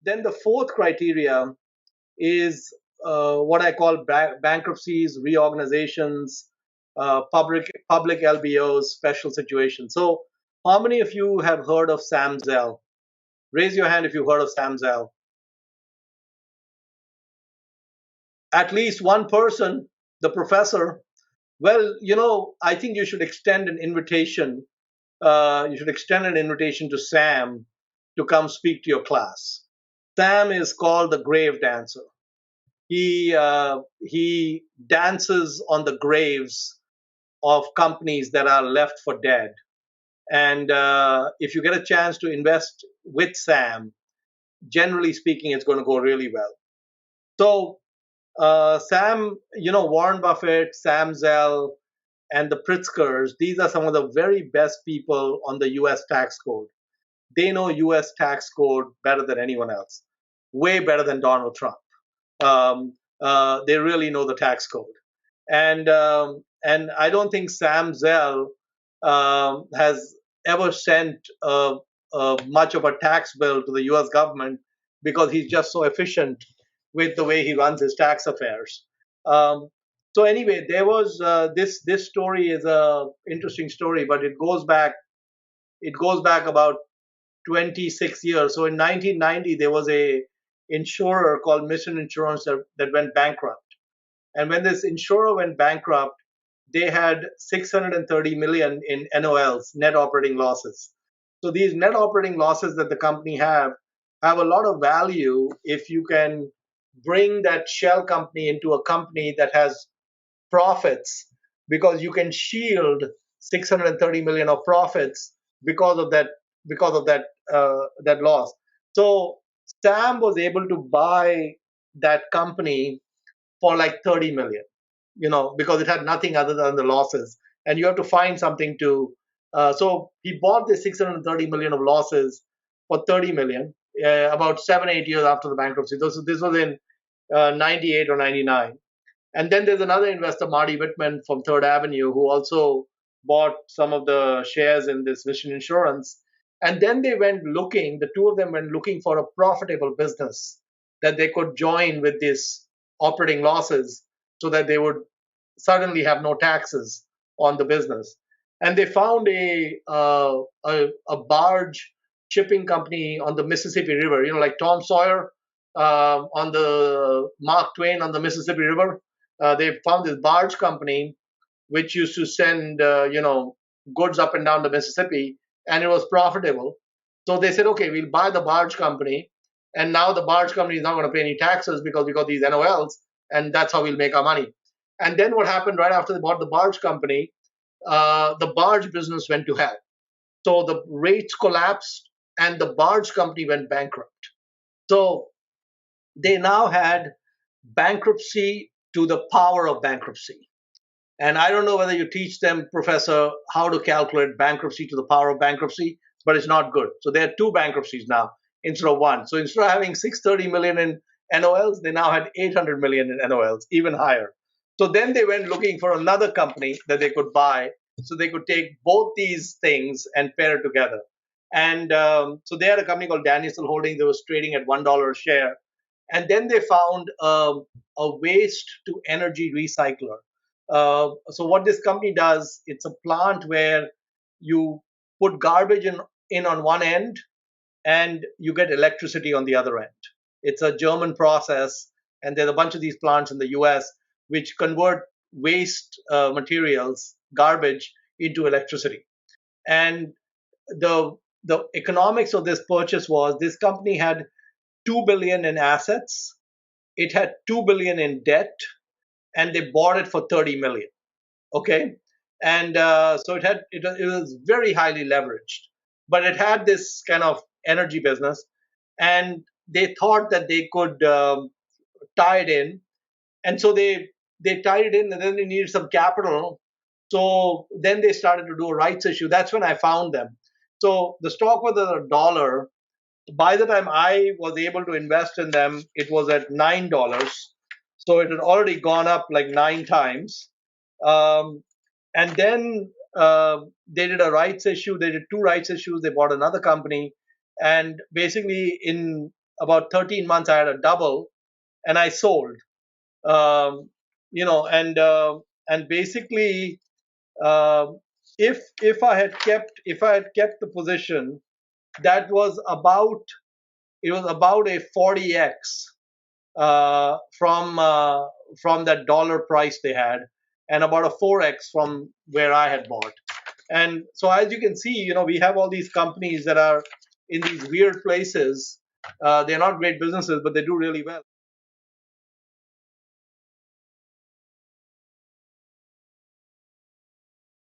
then the fourth criteria is what I call bankruptcies, reorganizations, public LBOs, special situations. So, how many of you have heard of Sam Zell? Raise your hand if you've heard of Sam Zell. At least one person, the professor. Well, I think you should extend an invitation. You should extend an invitation to Sam to come speak to your class. Sam is called the grave dancer. He dances on the graves of companies that are left for dead. And if you get a chance to invest with Sam, generally speaking, it's going to go really well. So Sam, Warren Buffett, Sam Zell, and the Pritzkers, these are some of the very best people on the US tax code. They know US tax code better than anyone else, way better than Donald Trump. They really know the tax code. And I don't think Sam Zell has ever sent much of a tax bill to the US government because he's just so efficient with the way he runs his tax affairs. Um, so anyway, there was this story is a interesting story, but it goes back about 26 years. So in 1990, there was a insurer called Mission Insurance that went bankrupt. And when this insurer went bankrupt, they had 630 million in NOLs, net operating losses. So these net operating losses that the company have a lot of value if you can bring that shell company into a company that has profits, because you can shield 630 million of profits because of that loss. So Sam was able to buy that company for like 30 million, because it had nothing other than the losses. And you have to find something to. So he bought the 630 million of losses for 30 million about 7-8 years after the bankruptcy. This was in 98 or 99. And then there's another investor, Marty Whitman from Third Avenue, who also bought some of the shares in this Mission Insurance. And then the two of them went looking for a profitable business that they could join with these operating losses so that they would suddenly have no taxes on the business. And they found a barge shipping company on the Mississippi River, like Tom Sawyer on the Mark Twain on the Mississippi River. They found this barge company which used to send goods up and down the Mississippi, and it was profitable. So they said, okay, we'll buy the barge company, and now the barge company is not going to pay any taxes because we got these NOLs, and that's how we'll make our money. And then what happened right after they bought the barge company? The barge business went to hell. So the rates collapsed, and the barge company went bankrupt. So they now had bankruptcy to the power of bankruptcy. And I don't know whether you teach them, Professor, how to calculate bankruptcy to the power of bankruptcy, but it's not good. So there are two bankruptcies now instead of one. So instead of having 630 million in NOLs, they now had 800 million in NOLs, even higher. So then they went looking for another company that they could buy so they could take both these things and pair it together. And so they had a company called Danielson Holdings that was trading at $1 a share. And then they found a waste to energy recycler. So what this company does, it's a plant where you put garbage in on one end and you get electricity on the other end. It's a German process, and there's a bunch of these plants in the US which convert waste materials, garbage, into electricity. And the economics of this purchase was this company had 2 billion in assets, it had 2 billion in debt, and they bought it for 30 million. Okay, and so it was very highly leveraged, but it had this kind of energy business, and they thought that they could tie it in, and so they tied it in, and then they needed some capital. So then they started to do a rights issue. That's when I found them. So the stock was at $1. By the time I was able to invest in them, it was at $9. So it had already gone up like 9 times. And then they did a rights issue. They did two rights issues. They bought another company. And basically, in about 13 months, I had a double, and I sold. Um, you know, and basically, uh, if I had kept the position, that was about it was about a 40x from that dollar price they had, and about a 4x from where I had bought. And so, as you can see, we have all these companies that are in these weird places. They're not great businesses, but they do really well.